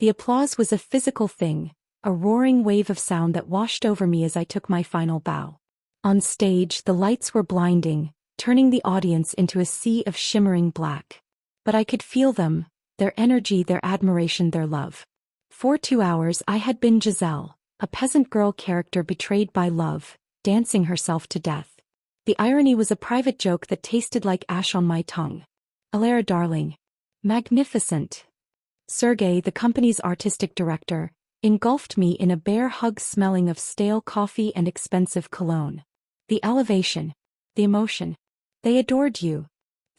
The applause was a physical thing, a roaring wave of sound that washed over me as I took my final bow. On stage, the lights were blinding, turning the audience into a sea of shimmering black. But I could feel them, their energy, their admiration, their love. For 2 hours I had been Giselle, a peasant girl character betrayed by love, dancing herself to death. The irony was a private joke that tasted like ash on my tongue. Alara darling. Magnificent. Sergei, the company's artistic director, engulfed me in a bear hug smelling of stale coffee and expensive cologne. The elevation. The emotion. They adored you.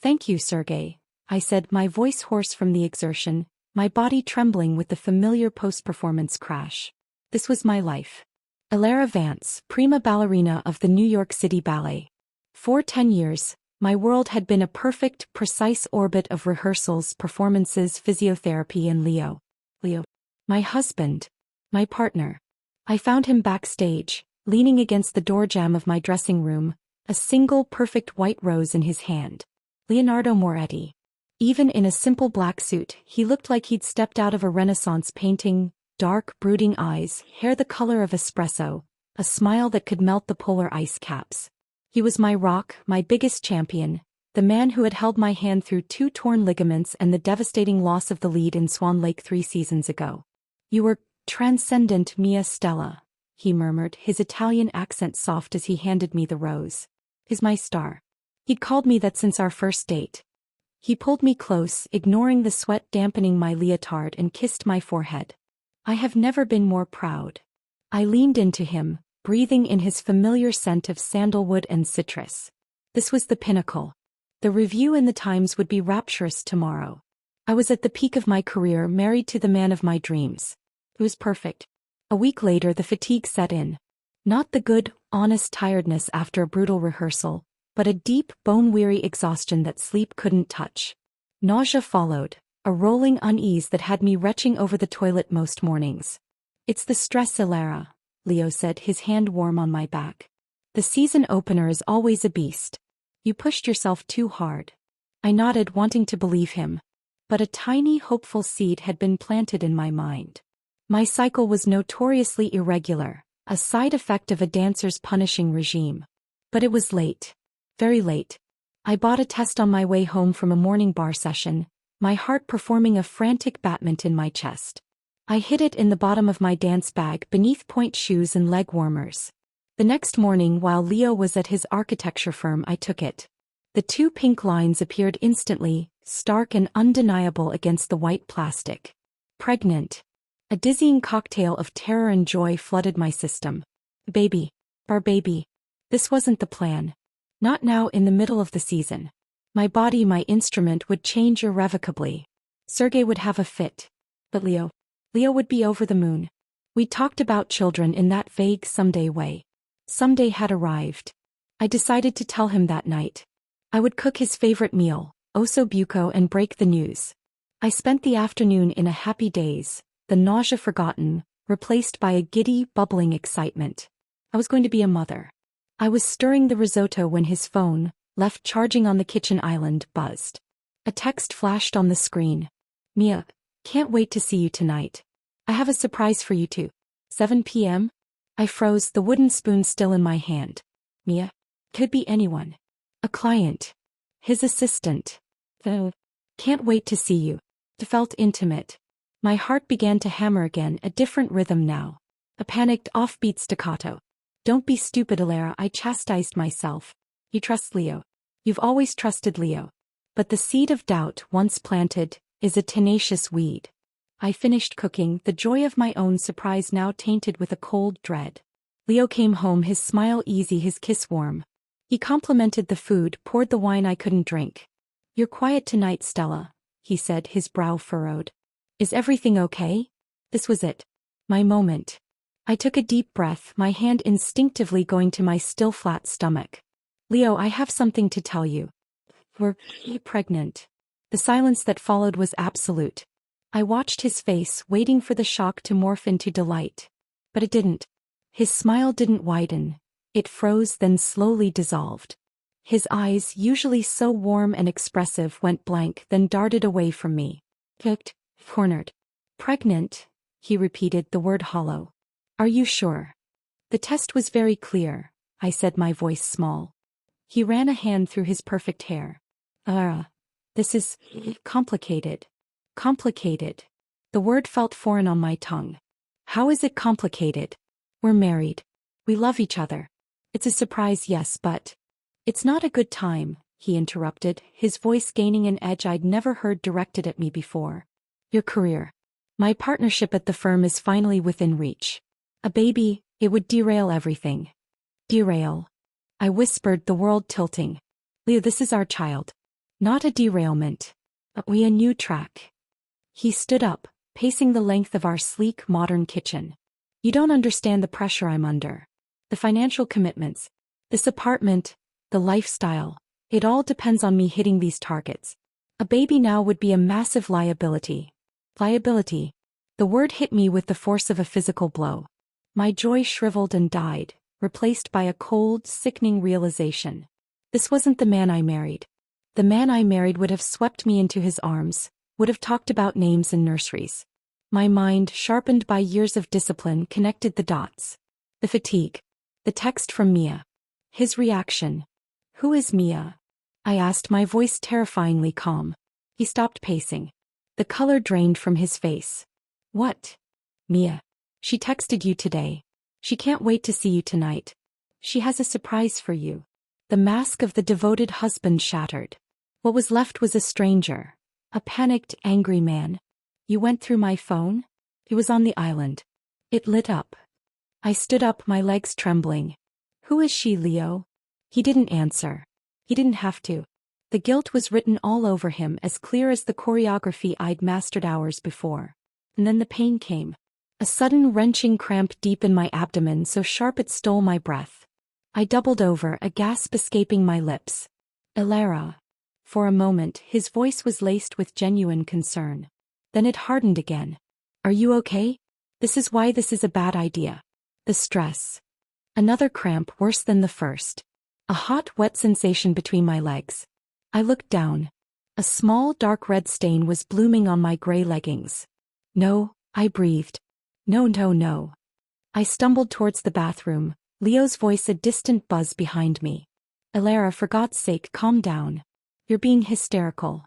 Thank you, Sergei, I said, my voice hoarse from the exertion, my body trembling with the familiar post-performance crash. This was my life. Alara Vance, prima ballerina of the New York City Ballet. For 10 years, my world had been a perfect, precise orbit of rehearsals, performances, physiotherapy, and Leo. My husband. My partner. I found him backstage, leaning against the doorjamb of my dressing room, a single perfect white rose in his hand. Leonardo Moretti. Even in a simple black suit, he looked like he'd stepped out of a Renaissance painting, dark, brooding eyes, hair the color of espresso, a smile that could melt the polar ice caps. He was my rock, my biggest champion, the man who had held my hand through 2 torn ligaments and the devastating loss of the lead in Swan Lake 3 seasons ago. You were transcendent, Mia Stella, he murmured, his Italian accent soft as he handed me the rose. Is my star. He'd called me that since our first date. He pulled me close, ignoring the sweat dampening my leotard, and kissed my forehead. I have never been more proud. I leaned into him, breathing in his familiar scent of sandalwood and citrus. This was the pinnacle. The review in the Times would be rapturous tomorrow. I was at the peak of my career, married to the man of my dreams. It was perfect. A week later the fatigue set in. Not the good, honest tiredness after a brutal rehearsal, but a deep, bone-weary exhaustion that sleep couldn't touch. Nausea followed, a rolling unease that had me retching over the toilet most mornings. It's the stress, Alara, Leo said, his hand warm on my back. The season opener is always a beast. You pushed yourself too hard. I nodded, wanting to believe him. But a tiny, hopeful seed had been planted in my mind. My cycle was notoriously irregular, a side effect of a dancer's punishing regime. But it was late. Very late. I bought a test on my way home from a morning bar session, my heart performing a frantic battement in my chest. I hid it in the bottom of my dance bag beneath point shoes and leg warmers. The next morning, while Leo was at his architecture firm, I took it. The 2 pink lines appeared instantly, stark and undeniable against the white plastic. Pregnant. A dizzying cocktail of terror and joy flooded my system. Baby. Our baby. This wasn't the plan. Not now, in the middle of the season. My body, my instrument, would change irrevocably. Sergei would have a fit. But Leo would be over the moon. We talked about children in that vague someday way. Someday had arrived. I decided to tell him that night. I would cook his favorite meal, osso buco, and break the news. I spent the afternoon in a happy daze, the nausea forgotten, replaced by a giddy, bubbling excitement. I was going to be a mother. I was stirring the risotto when his phone, left charging on the kitchen island, buzzed. A text flashed on the screen. Mia, can't wait to see you tonight. I have a surprise for you too. 7 p.m.? I froze, the wooden spoon still in my hand. Mia? Could be anyone. A client. His assistant. Can't wait to see you. It felt intimate. My heart began to hammer again, a different rhythm now. A panicked, offbeat staccato. Don't be stupid, Alara, I chastised myself. You trust Leo. You've always trusted Leo. But the seed of doubt, once planted, is a tenacious weed. I finished cooking, the joy of my own surprise now tainted with a cold dread. Leo came home, his smile easy, his kiss warm. He complimented the food, poured the wine I couldn't drink. You're quiet tonight, Stella, he said, his brow furrowed. Is everything okay? This was it. My moment. I took a deep breath, my hand instinctively going to my still flat stomach. Leo, I have something to tell you. We're pregnant. The silence that followed was absolute. I watched his face, waiting for the shock to morph into delight. But it didn't. His smile didn't widen. It froze, then slowly dissolved. His eyes, usually so warm and expressive, went blank, then darted away from me. Hooked, cornered. Pregnant, he repeated, the word hollow. Are you sure? The test was very clear, I said, my voice small. He ran a hand through his perfect hair. This is complicated. Complicated. The word felt foreign on my tongue. How is it complicated? We're married. We love each other. It's a surprise, yes, but it's not a good time, he interrupted, his voice gaining an edge I'd never heard directed at me before. Your career. My partnership at the firm is finally within reach. A baby, it would derail everything. Derail. I whispered, the world tilting. Leo, this is our child. Not a derailment. We a new track. He stood up, pacing the length of our sleek, modern kitchen. You don't understand the pressure I'm under. The financial commitments. This apartment. The lifestyle. It all depends on me hitting these targets. A baby now would be a massive liability. Liability. The word hit me with the force of a physical blow. My joy shriveled and died, replaced by a cold, sickening realization. This wasn't the man I married. The man I married would have swept me into his arms, would have talked about names and nurseries. My mind, sharpened by years of discipline, connected the dots. The fatigue. The text from Mia. His reaction. Who is Mia? I asked, my voice terrifyingly calm. He stopped pacing. The color drained from his face. What? Mia. She texted you today. She can't wait to see you tonight. She has a surprise for you. The mask of the devoted husband shattered. What was left was a stranger. A panicked, angry man. You went through my phone? He was on the island. It lit up. I stood up, my legs trembling. Who is she, Leo? He didn't answer. He didn't have to. The guilt was written all over him, as clear as the choreography I'd mastered hours before. And then the pain came. A sudden wrenching cramp deep in my abdomen, so sharp it stole my breath. I doubled over, a gasp escaping my lips. Elara. For a moment, his voice was laced with genuine concern. Then it hardened again. Are you okay? This is why this is a bad idea. The stress. Another cramp, worse than the first. A hot, wet sensation between my legs. I looked down. A small, dark red stain was blooming on my gray leggings. No, I breathed. No, no, no. I stumbled towards the bathroom, Leo's voice a distant buzz behind me. Elara, for God's sake, calm down. You're being hysterical.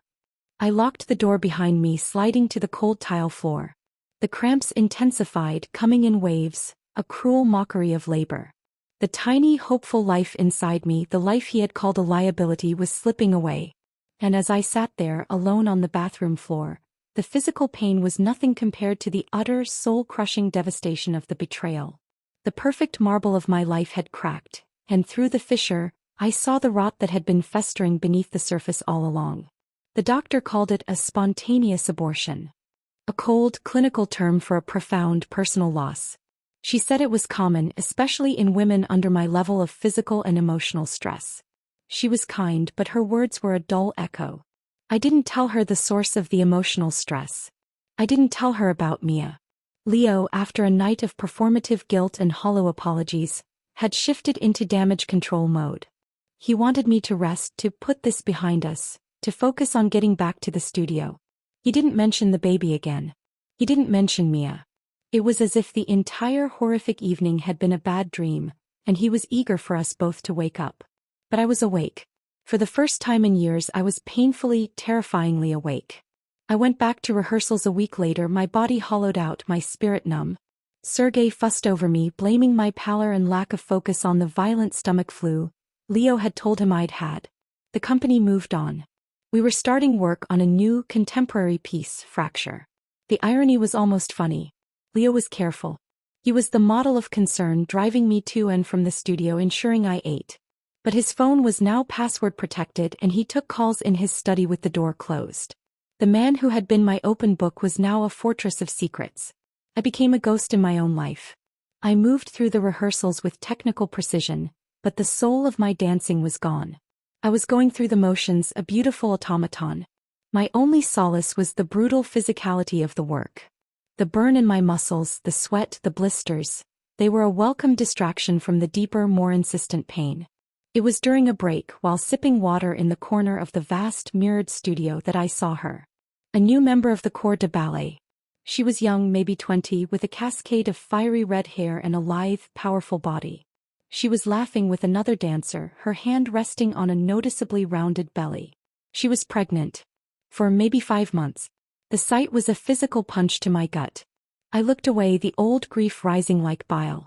I locked the door behind me, sliding to the cold tile floor. The cramps intensified, coming in waves, a cruel mockery of labor. The tiny, hopeful life inside me, the life he had called a liability, was slipping away. And as I sat there, alone on the bathroom floor, the physical pain was nothing compared to the utter, soul-crushing devastation of the betrayal. The perfect marble of my life had cracked, and through the fissure, I saw the rot that had been festering beneath the surface all along. The doctor called it a spontaneous abortion. A cold, clinical term for a profound personal loss. She said it was common, especially in women under my level of physical and emotional stress. She was kind, but her words were a dull echo. I didn't tell her the source of the emotional stress. I didn't tell her about Mia. Leo, after a night of performative guilt and hollow apologies, had shifted into damage control mode. He wanted me to rest, to put this behind us, to focus on getting back to the studio. He didn't mention the baby again. He didn't mention Mia. It was as if the entire horrific evening had been a bad dream, and he was eager for us both to wake up. But I was awake. For the first time in years, I was painfully, terrifyingly awake. I went back to rehearsals a week later, my body hollowed out, my spirit numb. Sergei fussed over me, blaming my pallor and lack of focus on the violent stomach flu Leo had told him I'd had. The company moved on. We were starting work on a new, contemporary piece, Fracture. The irony was almost funny. Leo was careful. He was the model of concern, driving me to and from the studio, ensuring I ate. But his phone was now password protected, and he took calls in his study with the door closed. The man who had been my open book was now a fortress of secrets. I became a ghost in my own life. I moved through the rehearsals with technical precision, but the soul of my dancing was gone. I was going through the motions, a beautiful automaton. My only solace was the brutal physicality of the work. The burn in my muscles, the sweat, the blisters, they were a welcome distraction from the deeper, more insistent pain. It was during a break, while sipping water in the corner of the vast, mirrored studio, that I saw her. A new member of the corps de ballet. She was young, maybe 20, with a cascade of fiery red hair and a lithe, powerful body. She was laughing with another dancer, her hand resting on a noticeably rounded belly. She was pregnant. For maybe 5 months. The sight was a physical punch to my gut. I looked away, the old grief rising like bile.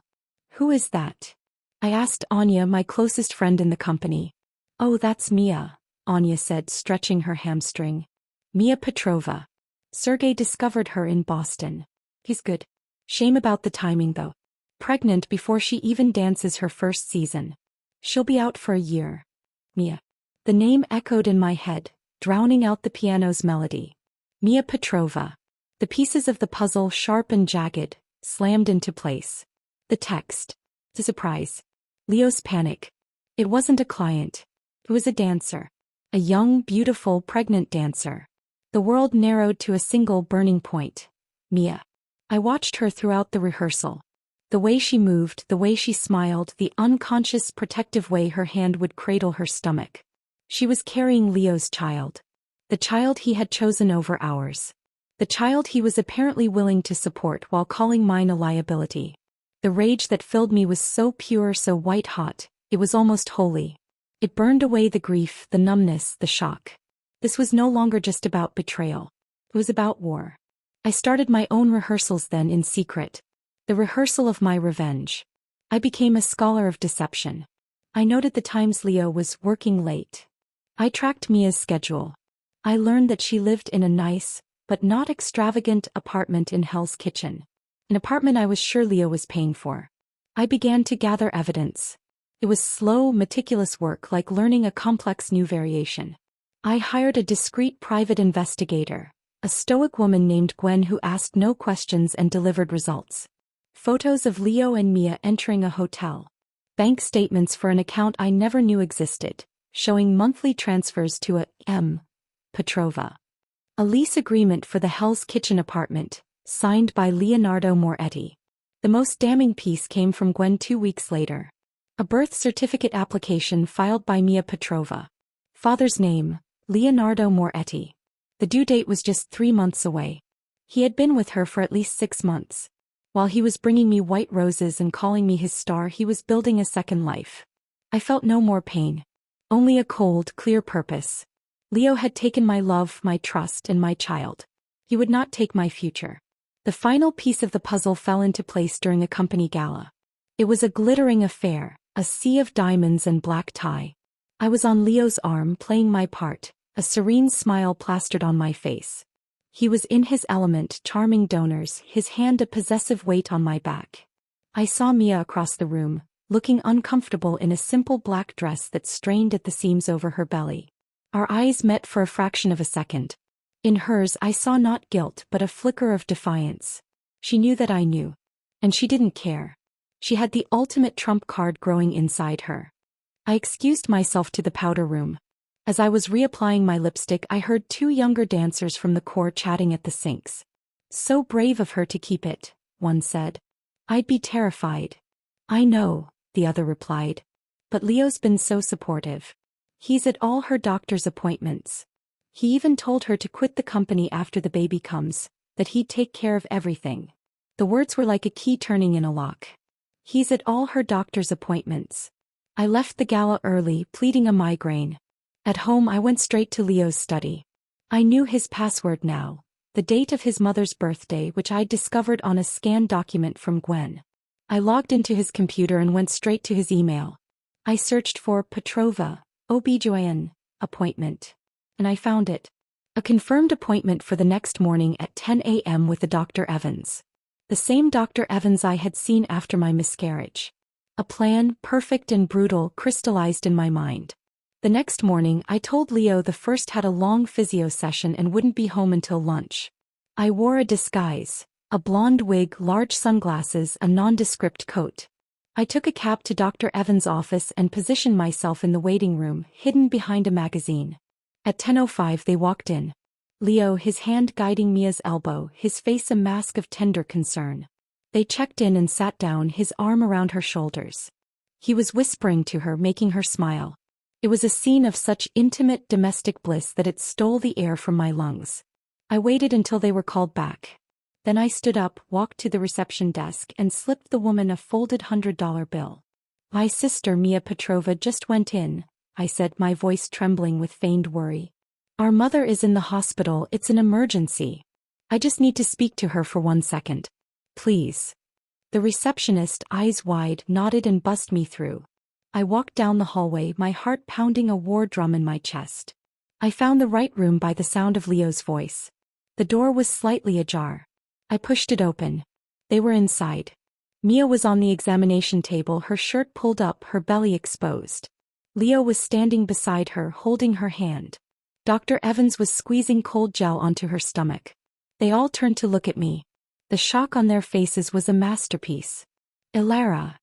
"Who is that?" I asked Anya, my closest friend in the company. "Oh, that's Mia," Anya said, stretching her hamstring. "Mia Petrova. Sergey discovered her in Boston. He's good. Shame about the timing though. Pregnant before she even dances her first season. She'll be out for a year." Mia. The name echoed in my head, drowning out the piano's melody. Mia Petrova. The pieces of the puzzle, sharp and jagged, slammed into place. The text. The surprise. Leo's panic. It wasn't a client. It was a dancer. A young, beautiful, pregnant dancer. The world narrowed to a single burning point. Mia. I watched her throughout the rehearsal. The way she moved, the way she smiled, the unconscious protective way her hand would cradle her stomach. She was carrying Leo's child. The child he had chosen over ours. The child he was apparently willing to support while calling mine a liability. The rage that filled me was so pure, so white-hot, it was almost holy. It burned away the grief, the numbness, the shock. This was no longer just about betrayal. It was about war. I started my own rehearsals then in secret. The rehearsal of my revenge. I became a scholar of deception. I noted the times Leo was working late. I tracked Mia's schedule. I learned that she lived in a nice, but not extravagant apartment in Hell's Kitchen. An apartment I was sure Leo was paying for. I began to gather evidence. It was slow, meticulous work, like learning a complex new variation. I hired a discreet private investigator, a stoic woman named Gwen who asked no questions and delivered results. Photos of Leo and Mia entering a hotel. Bank statements for an account I never knew existed, showing monthly transfers to a M. Petrova. A lease agreement for the Hell's Kitchen apartment, signed by Leonardo Moretti. The most damning piece came from Gwen 2 weeks later. A birth certificate application filed by Mia Petrova. Father's name, Leonardo Moretti. The due date was just 3 months away. He had been with her for at least 6 months. While he was bringing me white roses and calling me his star, he was building a second life. I felt no more pain. Only a cold, clear purpose. Leo had taken my love, my trust, and my child. He would not take my future. The final piece of the puzzle fell into place during a company gala. It was a glittering affair, a sea of diamonds and black tie. I was on Leo's arm playing my part, a serene smile plastered on my face. He was in his element, charming donors, his hand a possessive weight on my back. I saw Mia across the room, looking uncomfortable in a simple black dress that strained at the seams over her belly. Our eyes met for a fraction of a second. In hers I saw not guilt but a flicker of defiance. She knew that I knew. And she didn't care. She had the ultimate trump card growing inside her. I excused myself to the powder room. As I was reapplying my lipstick, I heard 2 younger dancers from the corps chatting at the sinks. "So brave of her to keep it," one said. "I'd be terrified." "I know," the other replied. "But Leo's been so supportive. He's at all her doctor's appointments. He even told her to quit the company after the baby comes, that he'd take care of everything." The words were like a key turning in a lock. He's at all her doctor's appointments. I left the gala early, pleading a migraine. At home I went straight to Leo's study. I knew his password now, the date of his mother's birthday, which I'd discovered on a scanned document from Gwen. I logged into his computer and went straight to his email. I searched for Petrova, OB/GYN, appointment. And I found it. A confirmed appointment for the next morning at 10 a.m. with the Dr. Evans. The same Dr. Evans I had seen after my miscarriage. A plan, perfect and brutal, crystallized in my mind. The next morning I told Leo the first had a long physio session and wouldn't be home until lunch. I wore a disguise, a blonde wig, large sunglasses, a nondescript coat. I took a cab to Dr. Evans' office and positioned myself in the waiting room, hidden behind a magazine. At 10:05 they walked in. Leo, his hand guiding Mia's elbow, his face a mask of tender concern. They checked in and sat down, his arm around her shoulders. He was whispering to her, making her smile. It was a scene of such intimate domestic bliss that it stole the air from my lungs. I waited until they were called back. Then I stood up, walked to the reception desk and slipped the woman a folded $100 bill. My sister Mia Petrova just went in, I said, my voice trembling with feigned worry. Our mother is in the hospital, it's an emergency. I just need to speak to her for 1 second. Please. The receptionist, eyes wide, nodded and buzzed me through. I walked down the hallway, my heart pounding a war drum in my chest. I found the right room by the sound of Leo's voice. The door was slightly ajar. I pushed it open. They were inside. Mia was on the examination table, her shirt pulled up, her belly exposed. Leo was standing beside her, holding her hand. Dr. Evans was squeezing cold gel onto her stomach. They all turned to look at me. The shock on their faces was a masterpiece. Ilara.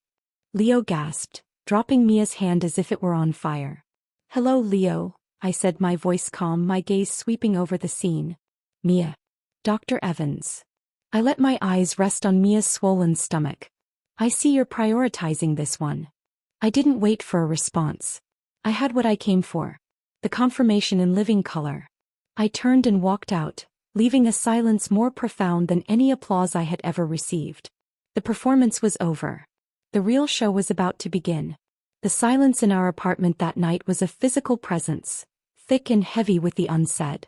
Leo gasped, dropping Mia's hand as if it were on fire. Hello, Leo, I said, my voice calm, my gaze sweeping over the scene. Mia. Dr. Evans. I let my eyes rest on Mia's swollen stomach. I see you're prioritizing this one. I didn't wait for a response. I had what I came for. The confirmation in living color. I turned and walked out, leaving a silence more profound than any applause I had ever received. The performance was over. The real show was about to begin. The silence in our apartment that night was a physical presence, thick and heavy with the unsaid.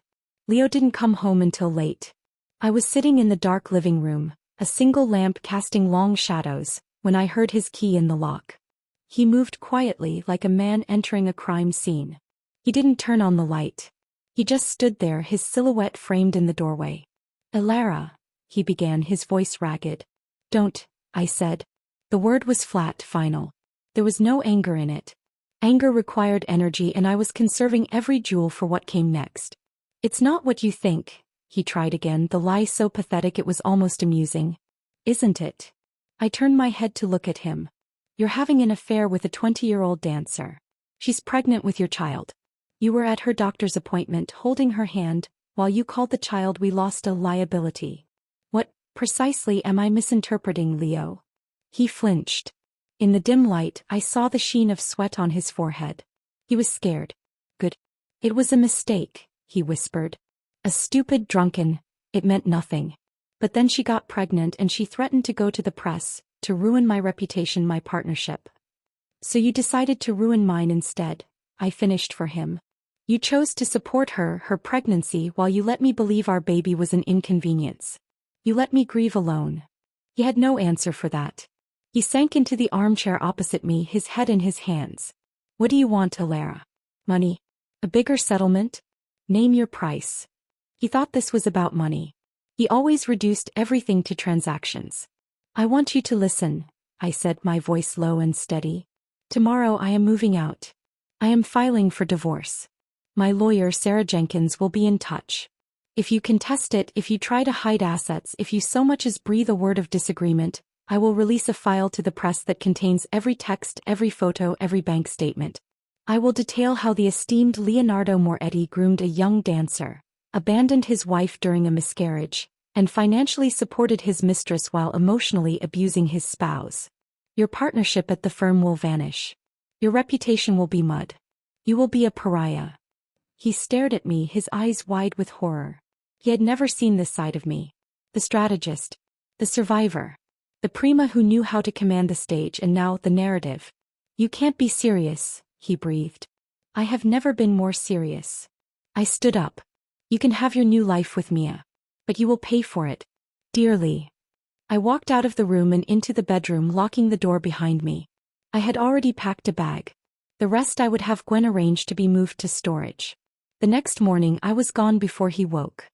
Leo didn't come home until late. I was sitting in the dark living room, a single lamp casting long shadows, when I heard his key in the lock. He moved quietly like a man entering a crime scene. He didn't turn on the light. He just stood there, his silhouette framed in the doorway. Ilara, he began, his voice ragged. Don't, I said. The word was flat, final. There was no anger in it. Anger required energy, and I was conserving every jewel for what came next. It's not what you think, he tried again, the lie so pathetic it was almost amusing. Isn't it? I turned my head to look at him. You're having an affair with a 20-year-old dancer. She's pregnant with your child. You were at her doctor's appointment, holding her hand, while you called the child we lost a liability. What, precisely, am I misinterpreting, Leo? He flinched. In the dim light, I saw the sheen of sweat on his forehead. He was scared. Good. It was a mistake, he whispered. A stupid, drunken, it meant nothing. But then she got pregnant and she threatened to go to the press, to ruin my reputation, my partnership. So you decided to ruin mine instead, I finished for him. You chose to support her, her pregnancy, while you let me believe our baby was an inconvenience. You let me grieve alone. He had no answer for that. He sank into the armchair opposite me, his head in his hands. What do you want, Ilara? Money? A bigger settlement? Name your price. He thought this was about money. He always reduced everything to transactions. I want you to listen, I said, my voice low and steady. Tomorrow I am moving out. I am filing for divorce. My lawyer, Sarah Jenkins, will be in touch. If you contest it, if you try to hide assets, if you so much as breathe a word of disagreement, I will release a file to the press that contains every text, every photo, every bank statement. I will detail how the esteemed Leonardo Moretti groomed a young dancer, abandoned his wife during a miscarriage, and financially supported his mistress while emotionally abusing his spouse. Your partnership at the firm will vanish. Your reputation will be mud. You will be a pariah. He stared at me, his eyes wide with horror. He had never seen this side of me. The strategist. The survivor. The prima who knew how to command the stage, and now the narrative. You can't be serious, he breathed. I have never been more serious. I stood up. You can have your new life with Mia. But you will pay for it. Dearly. I walked out of the room and into the bedroom, locking the door behind me. I had already packed a bag. The rest I would have Gwen arrange to be moved to storage. The next morning I was gone before he woke.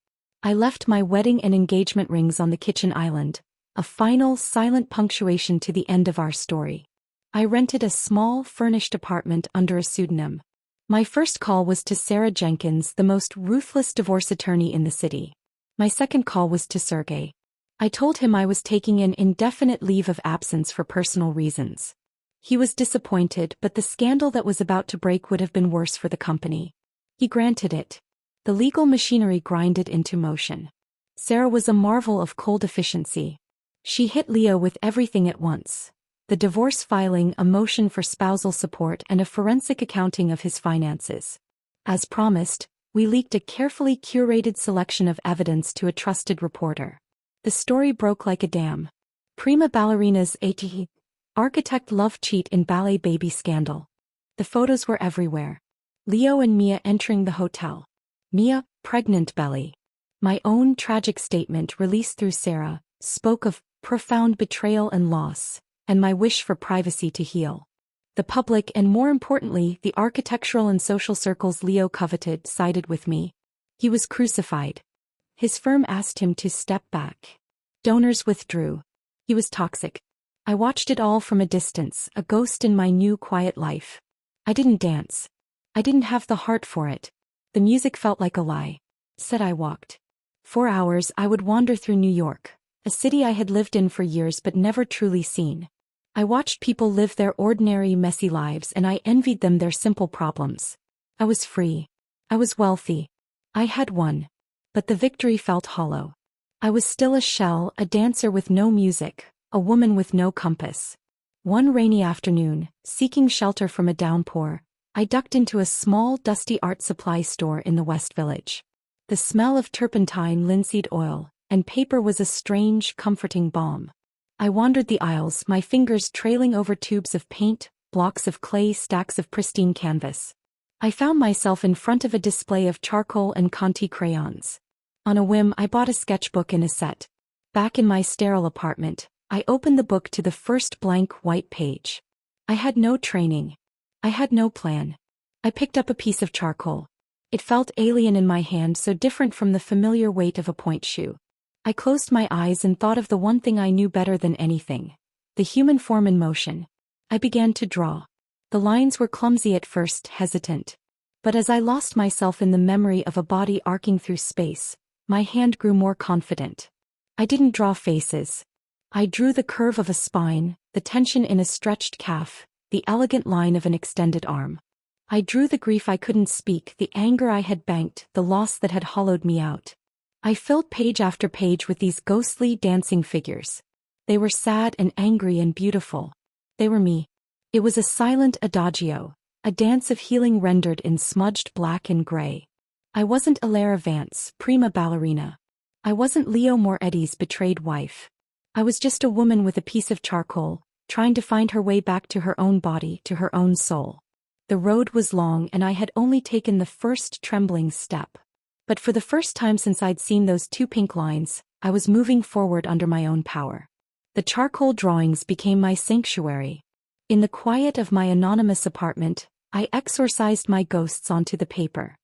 I left my wedding and engagement rings on the kitchen island, a final, silent punctuation to the end of our story. I rented a small, furnished apartment under a pseudonym. My first call was to Sarah Jenkins, the most ruthless divorce attorney in the city. My second call was to Sergey. I told him I was taking an indefinite leave of absence for personal reasons. He was disappointed, but the scandal that was about to break would have been worse for the company. He granted it. The legal machinery grinded into motion. Sarah was a marvel of cold efficiency. She hit Leo with everything at once. The divorce filing, a motion for spousal support, and a forensic accounting of his finances. As promised, we leaked a carefully curated selection of evidence to a trusted reporter. The story broke like a dam. Prima ballerinas AT. Architect love cheat in ballet baby scandal. The photos were everywhere. Leo and Mia entering the hotel. Mia, pregnant belly. My own tragic statement released through Sarah spoke of profound betrayal and loss, and my wish for privacy to heal. The public and more importantly the architectural and social circles Leo coveted sided with me. He was crucified. His firm asked him to step back. Donors withdrew. He was toxic. I watched it all from a distance, a ghost in my new quiet life. I didn't dance. I didn't have the heart for it. The music felt like a lie. Said I walked. 4 hours I would wander through New York, a city I had lived in for years but never truly seen. I watched people live their ordinary, messy lives and I envied them their simple problems. I was free. I was wealthy. I had won. But the victory felt hollow. I was still a shell, a dancer with no music, a woman with no compass. One rainy afternoon, seeking shelter from a downpour, I ducked into a small, dusty art supply store in the West Village. The smell of turpentine, linseed oil, and paper was a strange, comforting balm. I wandered the aisles, my fingers trailing over tubes of paint, blocks of clay, stacks of pristine canvas. I found myself in front of a display of charcoal and Conti crayons. On a whim, I bought a sketchbook and a set. Back in my sterile apartment, I opened the book to the first blank white page. I had no training. I had no plan. I picked up a piece of charcoal. It felt alien in my hand, so different from the familiar weight of a point shoe. I closed my eyes and thought of the one thing I knew better than anything: the human form in motion. I began to draw. The lines were clumsy at first, hesitant. But as I lost myself in the memory of a body arcing through space, my hand grew more confident. I didn't draw faces. I drew the curve of a spine, the tension in a stretched calf, the elegant line of an extended arm. I drew the grief I couldn't speak, the anger I had banked, the loss that had hollowed me out. I filled page after page with these ghostly, dancing figures. They were sad and angry and beautiful. They were me. It was a silent adagio, a dance of healing rendered in smudged black and gray. I wasn't Alara Vance, prima ballerina. I wasn't Leo Moretti's betrayed wife. I was just a woman with a piece of charcoal, trying to find her way back to her own body, to her own soul. The road was long and I had only taken the first trembling step. But for the first time since I'd seen those 2 pink lines, I was moving forward under my own power. The charcoal drawings became my sanctuary. In the quiet of my anonymous apartment, I exorcised my ghosts onto the paper.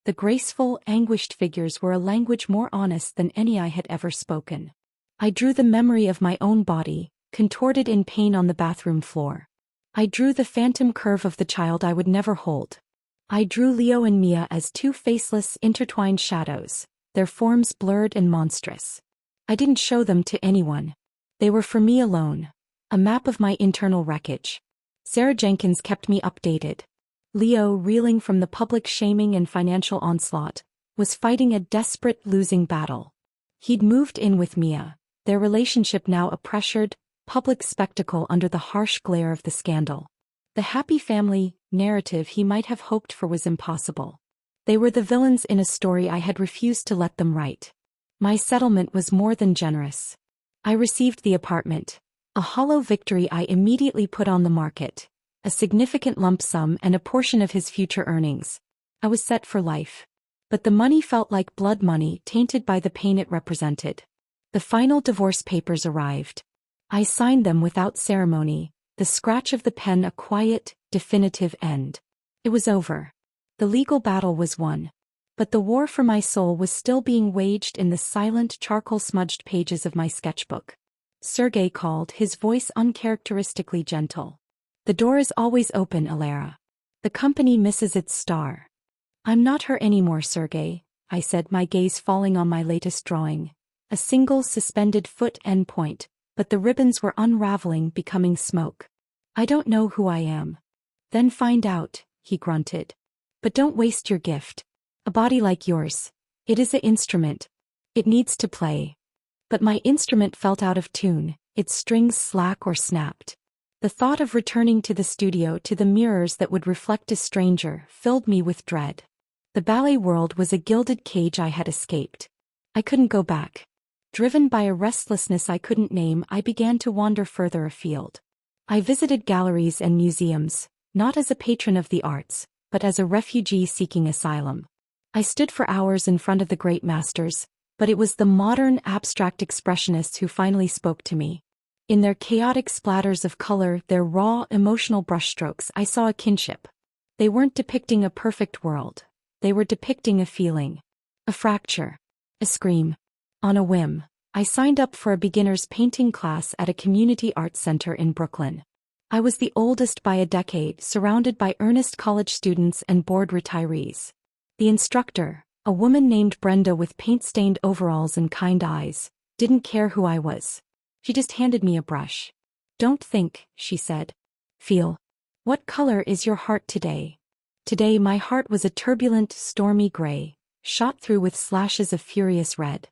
The graceful, anguished figures were a language more honest than any I had ever spoken. I drew the memory of my own body, contorted in pain on the bathroom floor. I drew the phantom curve of the child I would never hold. I drew Leo and Mia as 2 faceless, intertwined shadows, their forms blurred and monstrous. I didn't show them to anyone. They were for me alone. A map of my internal wreckage. Sarah Jenkins kept me updated. Leo, reeling from the public shaming and financial onslaught, was fighting a desperate, losing battle. He'd moved in with Mia, their relationship now a pressured, public spectacle under the harsh glare of the scandal. The happy family narrative he might have hoped for was impossible. They were the villains in a story I had refused to let them write. My settlement was more than generous. I received the apartment, a hollow victory I immediately put on the market, a significant lump sum and a portion of his future earnings. I was set for life. But the money felt like blood money, tainted by the pain it represented. The final divorce papers arrived. I signed them without ceremony, the scratch of the pen a quiet, definitive end. It was over. The legal battle was won. But the war for my soul was still being waged in the silent, charcoal-smudged pages of my sketchbook. Sergei called, his voice uncharacteristically gentle. The door is always open, Alara. The company misses its star. I'm not her anymore, Sergei, I said, my gaze falling on my latest drawing. A single suspended foot end point, but the ribbons were unraveling, becoming smoke. I don't know who I am. Then find out, he grunted. But don't waste your gift. A body like yours. It is an instrument. It needs to play. But my instrument felt out of tune, its strings slack or snapped. The thought of returning to the studio, to the mirrors that would reflect a stranger, filled me with dread. The ballet world was a gilded cage I had escaped. I couldn't go back. Driven by a restlessness I couldn't name, I began to wander further afield. I visited galleries and museums, not as a patron of the arts, but as a refugee seeking asylum. I stood for hours in front of the great masters, but it was the modern abstract expressionists who finally spoke to me. In their chaotic splatters of color, their raw, emotional brushstrokes, I saw a kinship. They weren't depicting a perfect world. They were depicting a feeling. A fracture. A scream. On a whim, I signed up for a beginner's painting class at a community arts center in Brooklyn. I was the oldest by a decade, surrounded by earnest college students and bored retirees. The instructor, a woman named Brenda with paint-stained overalls and kind eyes, didn't care who I was. She just handed me a brush. "Don't think," she said. "Feel. What color is your heart today?" Today my heart was a turbulent, stormy gray, shot through with slashes of furious red.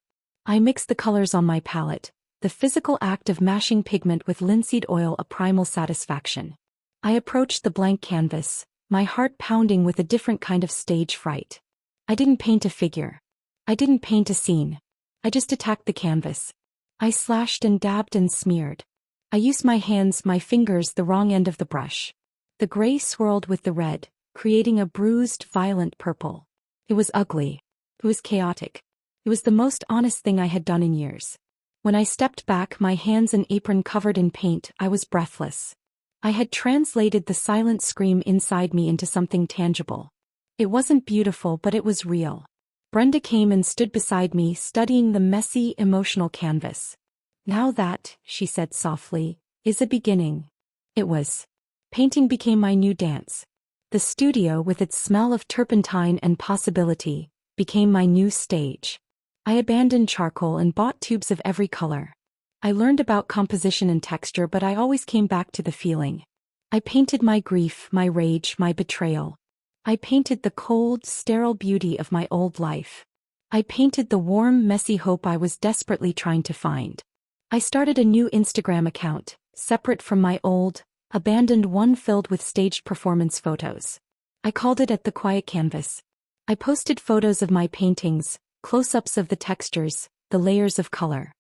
I mixed the colors on my palette, the physical act of mashing pigment with linseed oil a primal satisfaction. I approached the blank canvas, my heart pounding with a different kind of stage fright. I didn't paint a figure. I didn't paint a scene. I just attacked the canvas. I slashed and dabbed and smeared. I used my hands, my fingers, the wrong end of the brush. The gray swirled with the red, creating a bruised, violent purple. It was ugly. It was chaotic. It was the most honest thing I had done in years. When I stepped back, my hands and apron covered in paint, I was breathless. I had translated the silent scream inside me into something tangible. It wasn't beautiful, but it was real. Brenda came and stood beside me, studying the messy, emotional canvas. "Now that," she said softly, "is a beginning." It was. Painting became my new dance. The studio, with its smell of turpentine and possibility, became my new stage. I abandoned charcoal and bought tubes of every color. I learned about composition and texture, but I always came back to the feeling. I painted my grief, my rage, my betrayal. I painted the cold, sterile beauty of my old life. I painted the warm, messy hope I was desperately trying to find. I started a new Instagram account, separate from my old, abandoned one filled with staged performance photos. I called it At the Quiet Canvas. I posted photos of my paintings, close-ups of the textures, the layers of color.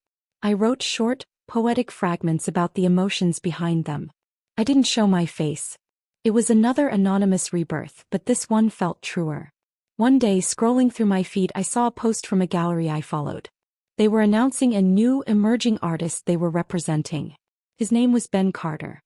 I wrote short, poetic fragments about the emotions behind them. I didn't show my face. It was another anonymous rebirth, but this one felt truer. One day, scrolling through my feed, I saw a post from a gallery I followed. They were announcing a new, emerging artist they were representing. His name was Ben Carter.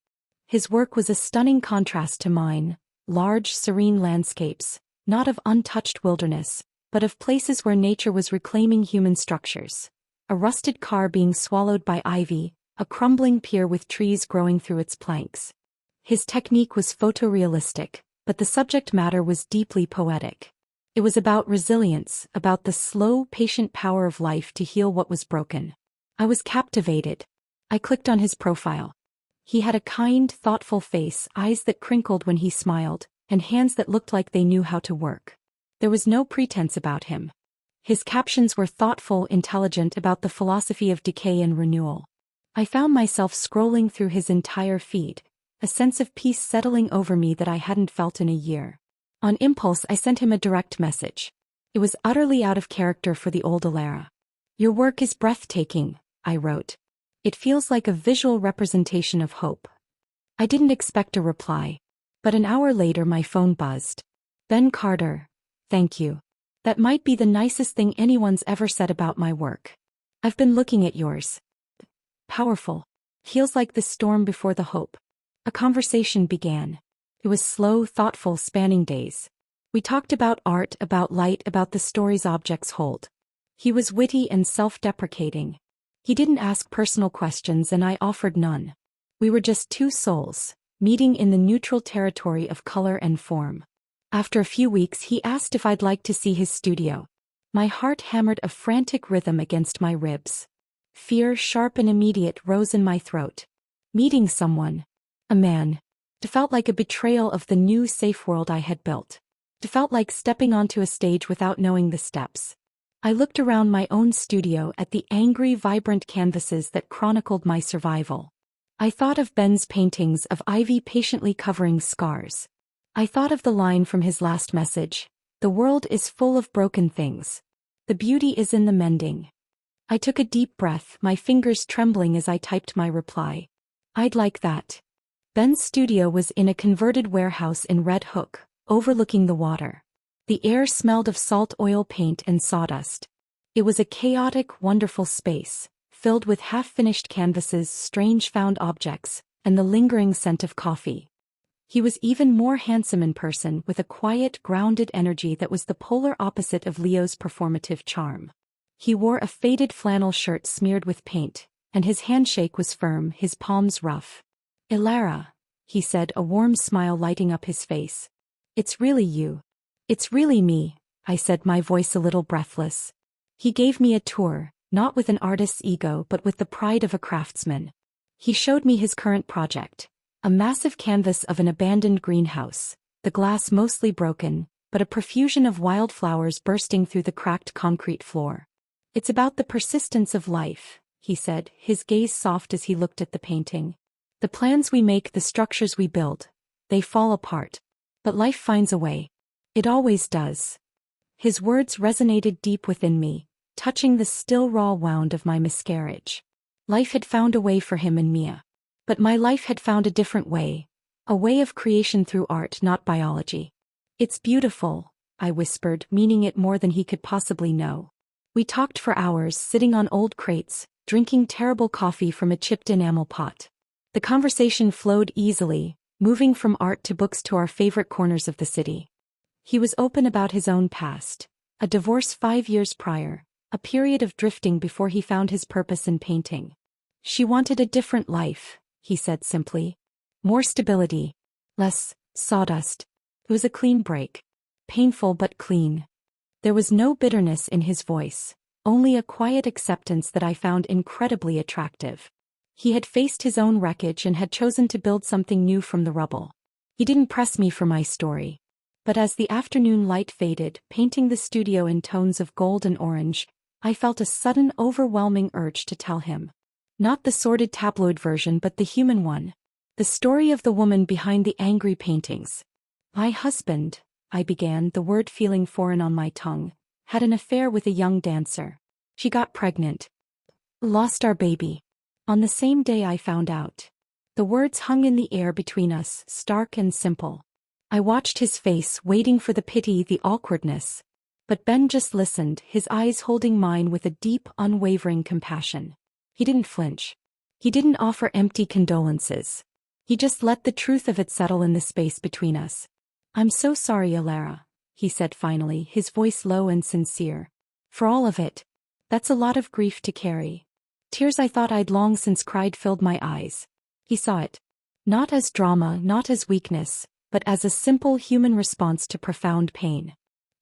His work was a stunning contrast to mine, large, serene landscapes, not of untouched wilderness, but of places where nature was reclaiming human structures. A rusted car being swallowed by ivy, a crumbling pier with trees growing through its planks. His technique was photorealistic, but the subject matter was deeply poetic. It was about resilience, about the slow, patient power of life to heal what was broken. I was captivated. I clicked on his profile. He had a kind, thoughtful face, eyes that crinkled when he smiled, and hands that looked like they knew how to work. There was no pretense about him. His captions were thoughtful, intelligent, about the philosophy of decay and renewal. I found myself scrolling through his entire feed, a sense of peace settling over me that I hadn't felt in a year. On impulse, I sent him a direct message. It was utterly out of character for the old Alara. "Your work is breathtaking," I wrote. "It feels like a visual representation of hope." I didn't expect a reply. But an hour later my phone buzzed. "Ben Carter, thank you. That might be the nicest thing anyone's ever said about my work. I've been looking at yours. Powerful. Feels like the storm before the hope." A conversation began. It was slow, thoughtful, spanning days. We talked about art, about light, about the stories objects hold. He was witty and self-deprecating. He didn't ask personal questions and I offered none. We were just two souls, meeting in the neutral territory of color and form. After a few weeks he asked if I'd like to see his studio. My heart hammered a frantic rhythm against my ribs. Fear, sharp and immediate, rose in my throat. Meeting someone. A man. It felt like a betrayal of the new safe world I had built. It felt like stepping onto a stage without knowing the steps. I looked around my own studio at the angry, vibrant canvases that chronicled my survival. I thought of Ben's paintings of ivy patiently covering scars. I thought of the line from his last message, "The world is full of broken things. The beauty is in the mending." I took a deep breath, my fingers trembling as I typed my reply. I'd like that. Ben's studio was in a converted warehouse in Red Hook, overlooking the water. The air smelled of salt oil paint and sawdust. It was a chaotic, wonderful space, filled with half-finished canvases, strange found objects, and the lingering scent of coffee. He was even more handsome in person, with a quiet, grounded energy that was the polar opposite of Leo's performative charm. He wore a faded flannel shirt smeared with paint, and his handshake was firm, his palms rough. "Ilara," he said, a warm smile lighting up his face. "It's really you." "It's really me," I said, my voice a little breathless. He gave me a tour, not with an artist's ego but with the pride of a craftsman. He showed me his current project, a massive canvas of an abandoned greenhouse, the glass mostly broken, but a profusion of wildflowers bursting through the cracked concrete floor. "It's about the persistence of life," he said, his gaze soft as he looked at the painting. "The plans we make, the structures we build, they fall apart. But life finds a way. It always does." His words resonated deep within me, touching the still raw wound of my miscarriage. Life had found a way for him and Mia. But my life had found a different way, a way of creation through art, not biology. "It's beautiful," I whispered, meaning it more than he could possibly know. We talked for hours, sitting on old crates, drinking terrible coffee from a chipped enamel pot. The conversation flowed easily, moving from art to books to our favorite corners of the city. He was open about his own past, a divorce 5 years prior, a period of drifting before he found his purpose in painting. "She wanted a different life," he said simply. "More stability. Less sawdust." It was a clean break. Painful but clean. There was no bitterness in his voice, only a quiet acceptance that I found incredibly attractive. He had faced his own wreckage and had chosen to build something new from the rubble. He didn't press me for my story. But as the afternoon light faded, painting the studio in tones of gold and orange, I felt a sudden, overwhelming urge to tell him. Not the sordid tabloid version but the human one. The story of the woman behind the angry paintings. "My husband," I began, the word feeling foreign on my tongue, "had an affair with a young dancer. She got pregnant. Lost our baby. On the same day I found out." The words hung in the air between us, stark and simple. I watched his face, waiting for the pity, the awkwardness. But Ben just listened, his eyes holding mine with a deep, unwavering compassion. He didn't flinch. He didn't offer empty condolences. He just let the truth of it settle in the space between us. "I'm so sorry, Ilara," he said finally, his voice low and sincere. "For all of it. That's a lot of grief to carry." Tears I thought I'd long since cried filled my eyes. He saw it. Not as drama, not as weakness, but as a simple human response to profound pain.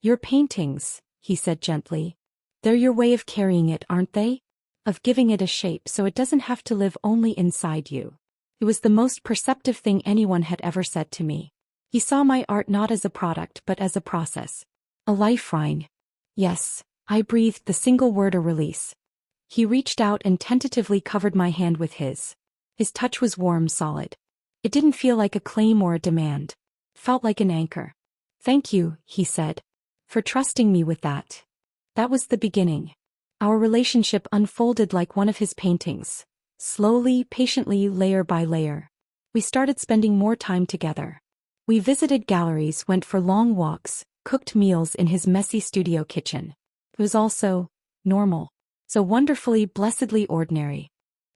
"Your paintings," he said gently. "They're your way of carrying it, aren't they? Of giving it a shape so it doesn't have to live only inside you." It was the most perceptive thing anyone had ever said to me. He saw my art not as a product but as a process. A lifeline. "Yes," I breathed the single word, a release. He reached out and tentatively covered my hand with his. His touch was warm, solid. It didn't feel like a claim or a demand. It felt like an anchor. "Thank you," he said, "for trusting me with that." That was the beginning. Our relationship unfolded like one of his paintings. Slowly, patiently, layer by layer. We started spending more time together. We visited galleries, went for long walks, cooked meals in his messy studio kitchen. It was all so normal. So wonderfully, blessedly ordinary.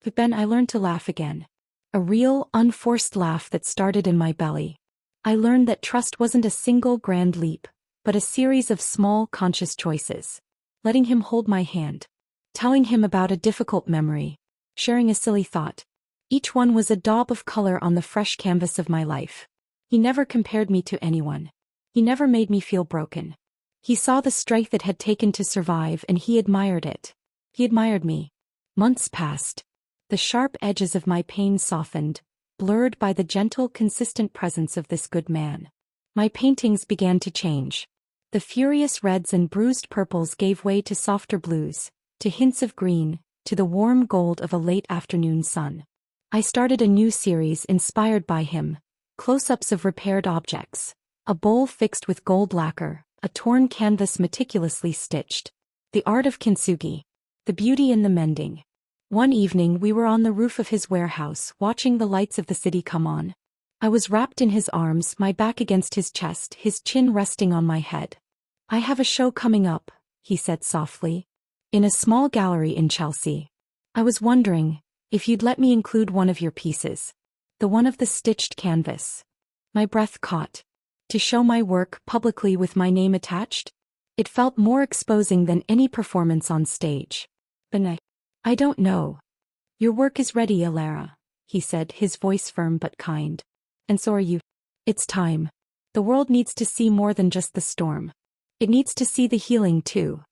But then I learned to laugh again. A real, unforced laugh that started in my belly. I learned that trust wasn't a single grand leap, but a series of small, conscious choices. Letting him hold my hand. Telling him about a difficult memory. Sharing a silly thought. Each one was a daub of color on the fresh canvas of my life. He never compared me to anyone. He never made me feel broken. He saw the strength it had taken to survive and he admired it. He admired me. Months passed. The sharp edges of my pain softened, blurred by the gentle, consistent presence of this good man. My paintings began to change. The furious reds and bruised purples gave way to softer blues, to hints of green, to the warm gold of a late afternoon sun. I started a new series inspired by him, close-ups of repaired objects, a bowl fixed with gold lacquer, a torn canvas meticulously stitched. The art of kintsugi. the beauty in the mending. One evening we were on the roof of his warehouse, watching the lights of the city come on. I was wrapped in his arms, my back against his chest, his chin resting on my head. "I have a show coming up," he said softly. "In a small gallery in Chelsea. I was wondering if you'd let me include one of your pieces. The one of the stitched canvas." My breath caught. To show my work publicly with my name attached? It felt more exposing than any performance on stage. "But I don't know. Your work is ready, Alara," he said, his voice firm but kind. "And so are you. It's time. The world needs to see more than just the storm. It needs to see the healing too."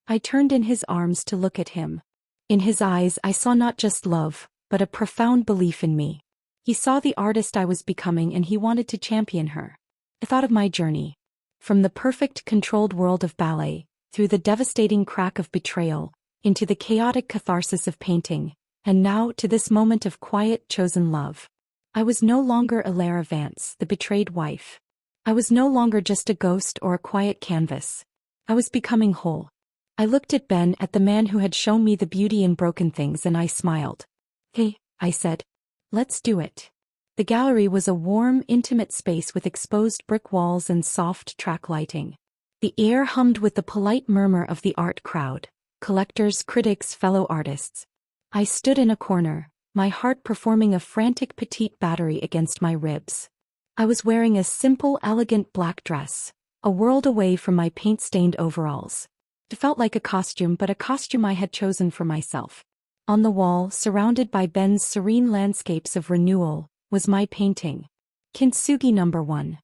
I turned in his arms to look at him. In his eyes I saw not just love, but a profound belief in me. He saw the artist I was becoming and he wanted to champion her. I thought of my journey. From the perfect, controlled world of ballet, through the devastating crack of betrayal, into the chaotic catharsis of painting, and now to this moment of quiet, chosen love. I was no longer Alara Vance, the betrayed wife. I was no longer just a ghost or a quiet canvas. I was becoming whole. I looked at Ben, at the man who had shown me the beauty in broken things, and I smiled. "Hey," I said. "Let's do it." The gallery was a warm, intimate space with exposed brick walls and soft track lighting. The air hummed with the polite murmur of the art crowd. Collectors, critics, fellow artists. I stood in a corner, my heart performing a frantic petite battery against my ribs. I was wearing a simple, elegant black dress, a world away from my paint-stained overalls. It felt like a costume, but a costume I had chosen for myself. On the wall, surrounded by Ben's serene landscapes of renewal, was my painting. Kintsugi No. 1.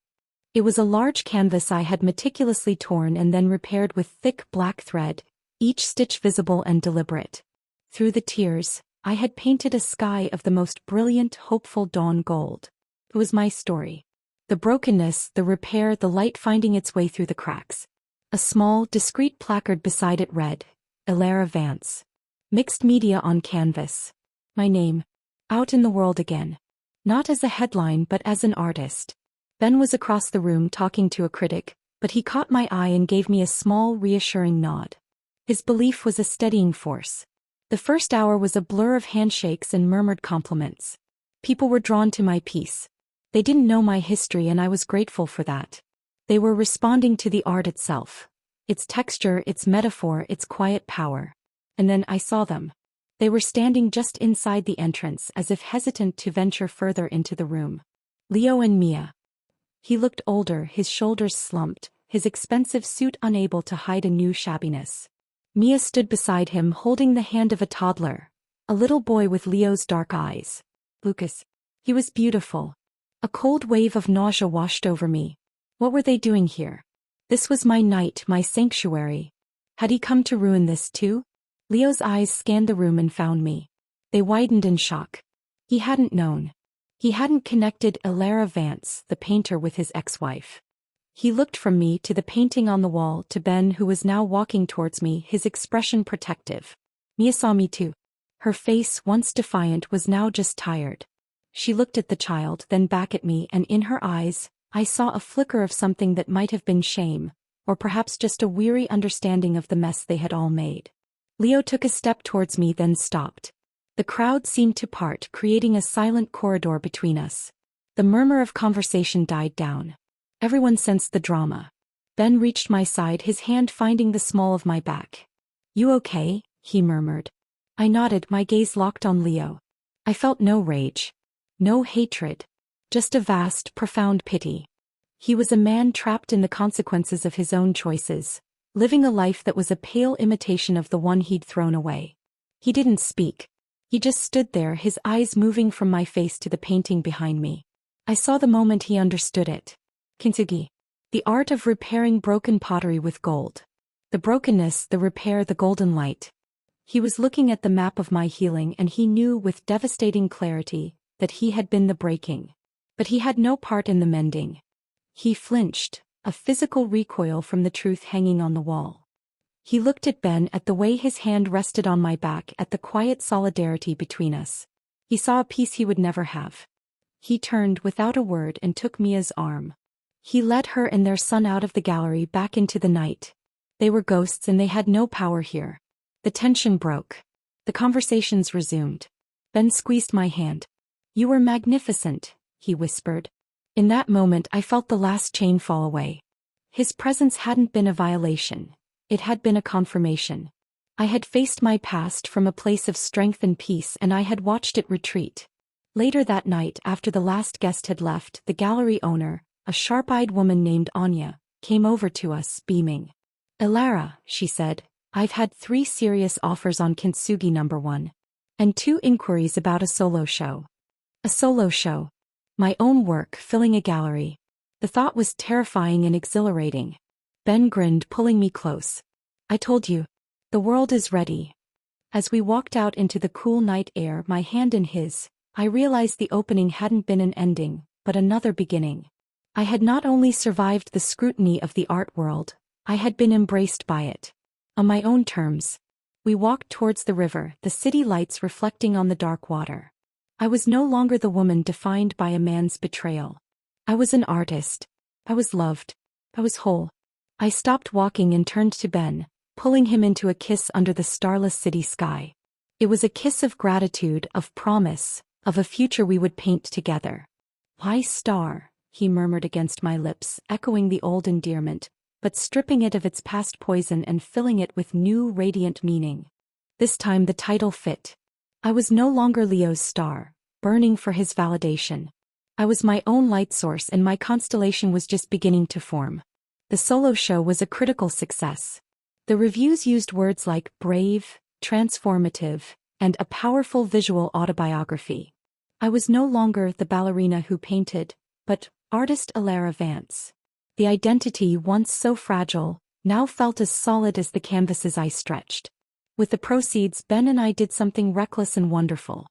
It was a large canvas I had meticulously torn and then repaired with thick black thread, each stitch visible and deliberate. Through the tears, I had painted a sky of the most brilliant, hopeful dawn gold. It was my story. The brokenness, the repair, the light finding its way through the cracks. A small, discreet placard beside it read, "Alara Vance. Mixed media on canvas." My name. Out in the world again. Not as a headline but as an artist. Ben was across the room talking to a critic, but he caught my eye and gave me a small, reassuring nod. His belief was a steadying force. The first hour was a blur of handshakes and murmured compliments. People were drawn to my piece. They didn't know my history and I was grateful for that. They were responding to the art itself. Its texture, its metaphor, its quiet power. And then I saw them. They were standing just inside the entrance, as if hesitant to venture further into the room. Leo and Mia. He looked older, his shoulders slumped, his expensive suit unable to hide a new shabbiness. Mia stood beside him holding the hand of a toddler, a little boy with Leo's dark eyes. Lucas. He was beautiful. A cold wave of nausea washed over me. What were they doing here? This was my night, my sanctuary. Had he come to ruin this too? Leo's eyes scanned the room and found me. They widened in shock. He hadn't known. He hadn't connected Alara Vance, the painter, with his ex-wife. He looked from me to the painting on the wall to Ben, who was now walking towards me, his expression protective. Mia saw me too. Her face, once defiant, was now just tired. She looked at the child, then back at me, and in her eyes, I saw a flicker of something that might have been shame, or perhaps just a weary understanding of the mess they had all made. Leo took a step towards me, then stopped. The crowd seemed to part, creating a silent corridor between us. The murmur of conversation died down. Everyone sensed the drama. Ben reached my side, his hand finding the small of my back. "You okay?" he murmured. I nodded, my gaze locked on Leo. I felt no rage. No hatred. Just a vast, profound pity. He was a man trapped in the consequences of his own choices, living a life that was a pale imitation of the one he'd thrown away. He didn't speak. He just stood there, his eyes moving from my face to the painting behind me. I saw the moment he understood it. Kintsugi. The art of repairing broken pottery with gold. The brokenness, the repair, the golden light. He was looking at the map of my healing, and he knew with devastating clarity that he had been the breaking. But he had no part in the mending. He flinched, a physical recoil from the truth hanging on the wall. He looked at Ben, at the way his hand rested on my back, at the quiet solidarity between us. He saw a peace he would never have. He turned without a word and took Mia's arm. He led her and their son out of the gallery, back into the night. They were ghosts and they had no power here. The tension broke. The conversations resumed. Ben squeezed my hand. "You were magnificent," he whispered. In that moment I felt the last chain fall away. His presence hadn't been a violation. It had been a confirmation. I had faced my past from a place of strength and peace, and I had watched it retreat. Later that night, after the last guest had left, the gallery owner, a sharp-eyed woman named Anya, came over to us, beaming. "Elara," she said, "I've had 3 serious offers on Kintsugi #1. And 2 inquiries about a solo show." A solo show. My own work filling a gallery. The thought was terrifying and exhilarating. Ben grinned, pulling me close. "I told you. The world is ready." As we walked out into the cool night air, my hand in his, I realized the opening hadn't been an ending, but another beginning. I had not only survived the scrutiny of the art world, I had been embraced by it. On my own terms. We walked towards the river, the city lights reflecting on the dark water. I was no longer the woman defined by a man's betrayal. I was an artist. I was loved. I was whole. I stopped walking and turned to Ben, pulling him into a kiss under the starless city sky. It was a kiss of gratitude, of promise, of a future we would paint together. "Why star?" he murmured against my lips, echoing the old endearment, but stripping it of its past poison and filling it with new radiant meaning. This time the title fit. I was no longer Leo's star, burning for his validation. I was my own light source, and my constellation was just beginning to form. The solo show was a critical success. The reviews used words like brave, transformative, and a powerful visual autobiography. I was no longer the ballerina who painted, but artist Elara Vance. The identity, once so fragile, now felt as solid as the canvases I stretched. With the proceeds, Ben and I did something reckless and wonderful.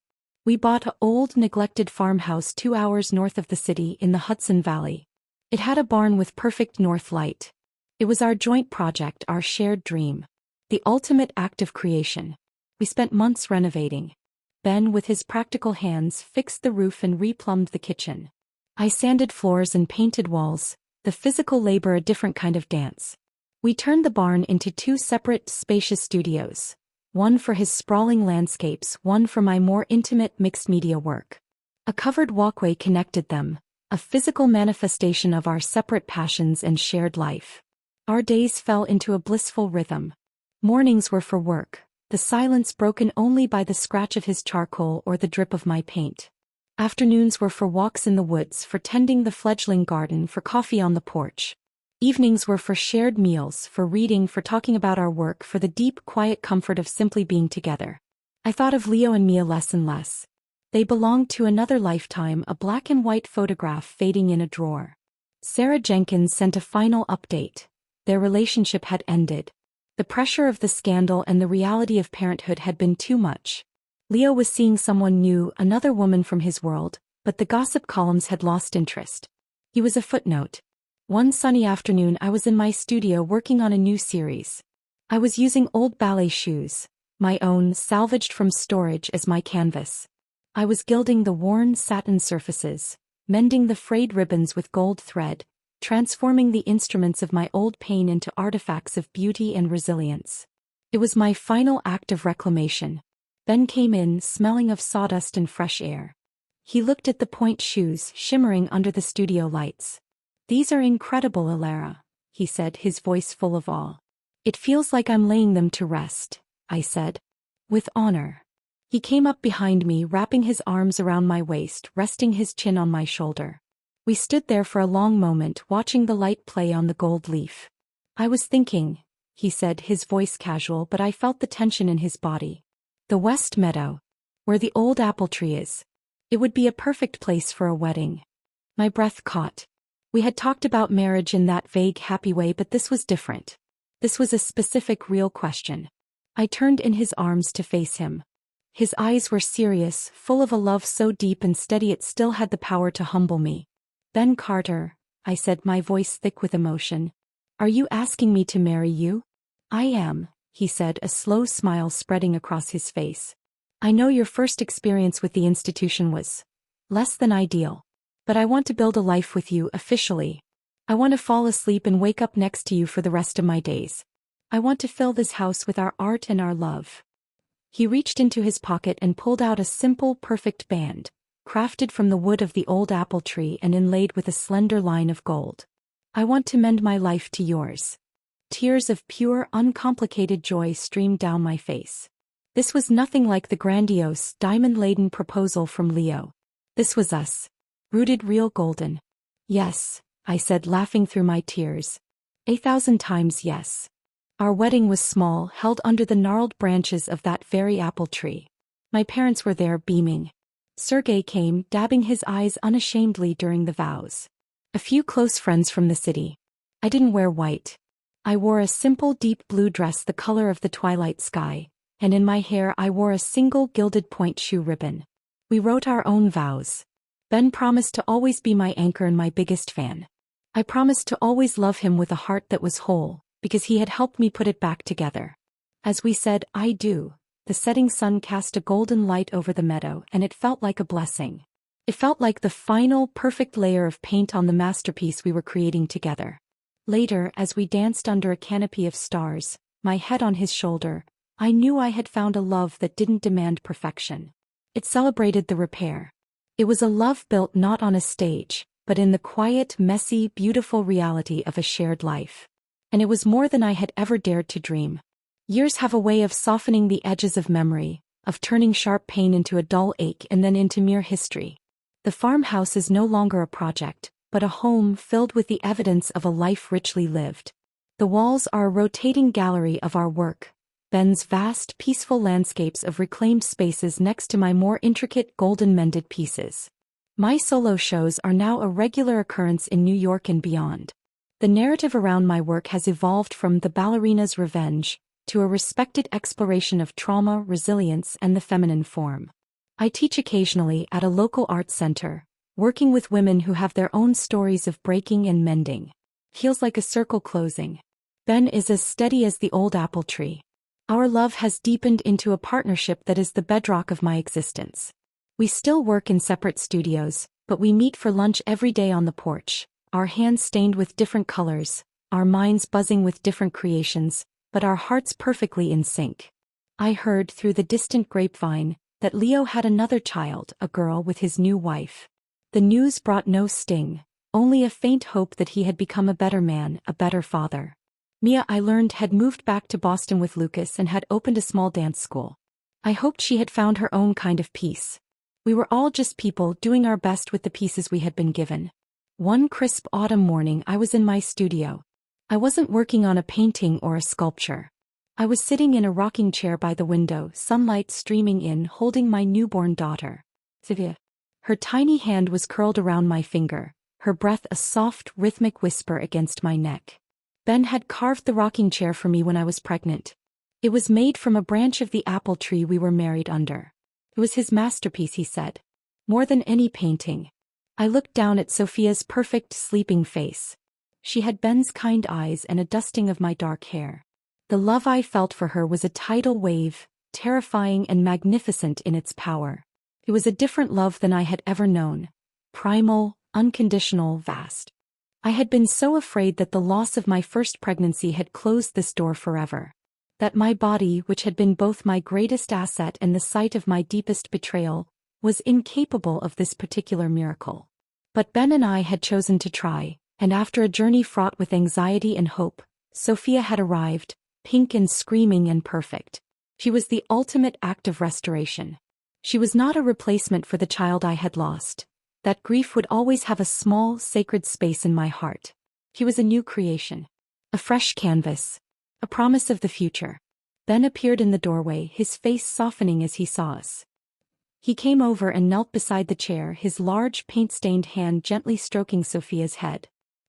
We bought an old, neglected farmhouse 2 hours north of the city in the Hudson Valley. It had a barn with perfect north light. It was our joint project, our shared dream. The ultimate act of creation. We spent months renovating. Ben, with his practical hands, fixed the roof and replumbed the kitchen. I sanded floors and painted walls, the physical labor a different kind of dance. We turned the barn into 2 separate, spacious studios. One for his sprawling landscapes, one for my more intimate mixed-media work. A covered walkway connected them, a physical manifestation of our separate passions and shared life. Our days fell into a blissful rhythm. Mornings were for work, the silence broken only by the scratch of his charcoal or the drip of my paint. Afternoons were for walks in the woods, for tending the fledgling garden, for coffee on the porch. Evenings were for shared meals, for reading, for talking about our work, for the deep, quiet comfort of simply being together. I thought of Leo and Mia less and less. They belonged to another lifetime, a black and white photograph fading in a drawer. Sarah Jenkins sent a final update. Their relationship had ended. The pressure of the scandal and the reality of parenthood had been too much. Leo was seeing someone new, another woman from his world, but the gossip columns had lost interest. He was a footnote. One sunny afternoon I was in my studio working on a new series. I was using old ballet shoes, my own, salvaged from storage, as my canvas. I was gilding the worn satin surfaces, mending the frayed ribbons with gold thread, transforming the instruments of my old pain into artifacts of beauty and resilience. It was my final act of reclamation. Ben came in, smelling of sawdust and fresh air. He looked at the point shoes shimmering under the studio lights. "These are incredible, Elara," he said, his voice full of awe. "It feels like I'm laying them to rest," I said. "With honor." He came up behind me, wrapping his arms around my waist, resting his chin on my shoulder. We stood there for a long moment, watching the light play on the gold leaf. "I was thinking," he said, his voice casual, but I felt the tension in his body. "The West Meadow, where the old apple tree is. It would be a perfect place for a wedding." My breath caught. We had talked about marriage in that vague, happy way, but this was different. This was a specific, real question. I turned in his arms to face him. His eyes were serious, full of a love so deep and steady it still had the power to humble me. "Ben Carter," I said, my voice thick with emotion, "are you asking me to marry you?" "I am," he said, a slow smile spreading across his face. "I know your first experience with the institution was less than ideal. But I want to build a life with you, officially. I want to fall asleep and wake up next to you for the rest of my days. I want to fill this house with our art and our love. He reached into his pocket and pulled out a simple, perfect band, crafted from the wood of the old apple tree and inlaid with a slender line of gold. I want to mend my life to yours. Tears of pure, uncomplicated joy streamed down my face. This was nothing like the grandiose, diamond-laden proposal from Leo. This was us. Rooted real golden. Yes, I said, laughing through my tears. 1,000 times yes. Our wedding was small, held under the gnarled branches of that very apple tree. My parents were there, beaming. Sergei came, dabbing his eyes unashamedly during the vows. A few close friends from the city. I didn't wear white. I wore a simple deep blue dress the color of the twilight sky, and in my hair I wore a single gilded point shoe ribbon. We wrote our own vows. Ben promised to always be my anchor and my biggest fan. I promised to always love him with a heart that was whole, because he had helped me put it back together. As we said, "I do," the setting sun cast a golden light over the meadow and it felt like a blessing. It felt like the final, perfect layer of paint on the masterpiece we were creating together. Later, as we danced under a canopy of stars, my head on his shoulder, I knew I had found a love that didn't demand perfection. It celebrated the repair. It was a love built not on a stage, but in the quiet, messy, beautiful reality of a shared life. And it was more than I had ever dared to dream. Years have a way of softening the edges of memory, of turning sharp pain into a dull ache and then into mere history. The farmhouse is no longer a project, but a home filled with the evidence of a life richly lived. The walls are a rotating gallery of our work, Ben's vast, peaceful landscapes of reclaimed spaces next to my more intricate golden-mended pieces. My solo shows are now a regular occurrence in New York and beyond. The narrative around my work has evolved from the ballerina's revenge to a respected exploration of trauma, resilience, and the feminine form. I teach occasionally at a local art center, working with women who have their own stories of breaking and mending. Feels like a circle closing. Ben is as steady as the old apple tree. Our love has deepened into a partnership that is the bedrock of my existence. We still work in separate studios, but we meet for lunch every day on the porch, our hands stained with different colors, our minds buzzing with different creations, but our hearts perfectly in sync. I heard through the distant grapevine that Leo had another child, a girl, with his new wife. The news brought no sting, only a faint hope that he had become a better man, a better father. Mia, I learned, had moved back to Boston with Lucas and had opened a small dance school. I hoped she had found her own kind of peace. We were all just people doing our best with the pieces we had been given. One crisp autumn morning I was in my studio. I wasn't working on a painting or a sculpture. I was sitting in a rocking chair by the window, sunlight streaming in, holding my newborn daughter, Sylvia. Her tiny hand was curled around my finger, her breath a soft, rhythmic whisper against my neck. Ben had carved the rocking chair for me when I was pregnant. It was made from a branch of the apple tree we were married under. It was his masterpiece, he said. More than any painting. I looked down at Sophia's perfect, sleeping face. She had Ben's kind eyes and a dusting of my dark hair. The love I felt for her was a tidal wave, terrifying and magnificent in its power. It was a different love than I had ever known. Primal, unconditional, vast. I had been so afraid that the loss of my first pregnancy had closed this door forever. That my body, which had been both my greatest asset and the site of my deepest betrayal, was incapable of this particular miracle. But Ben and I had chosen to try, and after a journey fraught with anxiety and hope, Sophia had arrived, pink and screaming and perfect. She was the ultimate act of restoration. She was not a replacement for the child I had lost. That grief would always have a small, sacred space in my heart. She was a new creation. A fresh canvas. A promise of the future. Ben appeared in the doorway, his face softening as he saw us. He came over and knelt beside the chair, his large, paint-stained hand gently stroking Sophia's head.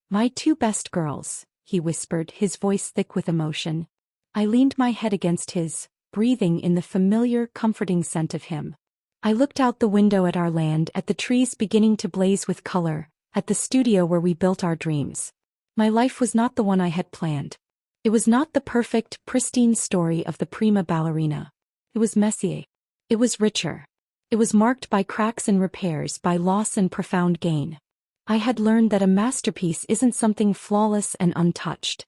"My two best girls," he whispered, his voice thick with emotion. I leaned my head against his, breathing in the familiar, comforting scent of him. I looked out the window at our land, at the trees beginning to blaze with color, at the studio where we built our dreams. My life was not the one I had planned. It was not the perfect, pristine story of the prima ballerina. It was messy. It was richer. It was marked by cracks and repairs, by loss and profound gain. I had learned that a masterpiece isn't something flawless and untouched.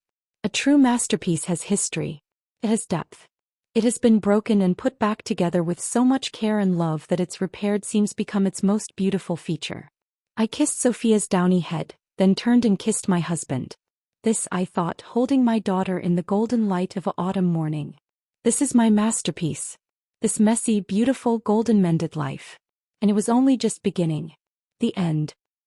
A true masterpiece has history. It has depth. It has been broken and put back together with so much care and love that its repaired seams become its most beautiful feature. I kissed Sophia's downy head, then turned and kissed my husband. This, I thought, holding my daughter in the golden light of an autumn morning. This is my masterpiece. This messy, beautiful, golden mended life. And it was only just beginning. The end.